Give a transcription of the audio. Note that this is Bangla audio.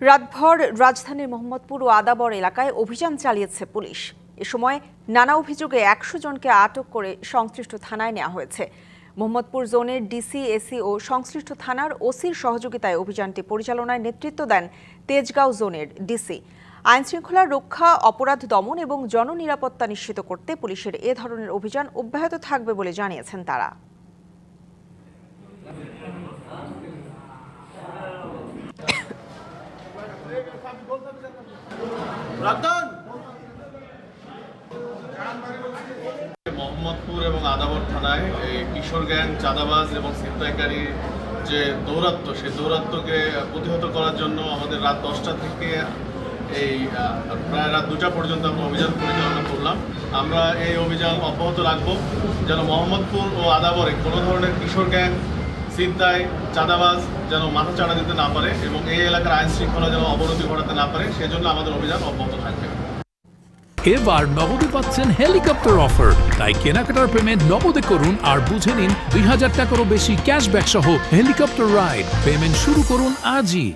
রাতভর রাজধানীর মোহাম্মদপুর ও আদাবর এলাকায় অভিযান চালিয়েছে পুলিশ। এ সময় নানা অভিযোগে ১০০ জনকে আটক করে সংশ্লিষ্ট থানায় নেওয়া হয়েছে। মোহাম্মদপুর জোনের ডিসি, এসি ও সংশ্লিষ্ট থানার ওসির সহযোগিতায় অভিযানটি পরিচালনায় নেতৃত্ব দেন তেজগাঁও জোনের ডিসি। আইনশৃঙ্খলা রক্ষা, অপরাধ দমন এবং জননিরাপত্তা নিশ্চিত করতে পুলিশের এ ধরনের অভিযান অব্যাহত থাকবে বলে জানিয়েছেন তারা। মোহাম্মদপুর এবং আদাবর থানায় এই কিশোর গ্যাং, চাঁদাবাজ এবং ছিনতাইকারী যে দৌরাত্ম্য, সেই দৌরাত্ম্যকে প্রতিহত করার জন্য আমাদের রাত 10টা থেকে এই প্রায় রাত 2টা পর্যন্ত আমরা অভিযান পরিচালনা করলাম। আমরা এই অভিযান অব্যাহত রাখবো যেন মোহাম্মদপুর ও আদাবরে কোনো ধরনের কিশোর গ্যাং, ছিনতাই, চাঁদাবাজ যেন মাথা চাড়া দিতে না পারে এবং এই এলাকার আইন শৃঙ্খলা যেন অবনতি ঘটাতে না পারে, সেজন্য আমাদের অভিযান অব্যাহত থাকবে। এবার নগদে পাচ্ছেন হেলিকপ্টার অফার, তাই কেনাকাটার পেমেন্ট নগদে করুন আর বুঝে নিন ২০০০ টাকারও বেশি ক্যাশব্যাক সহ হেলিকপ্টার রাইড। পেমেন্ট শুরু করুন আজই।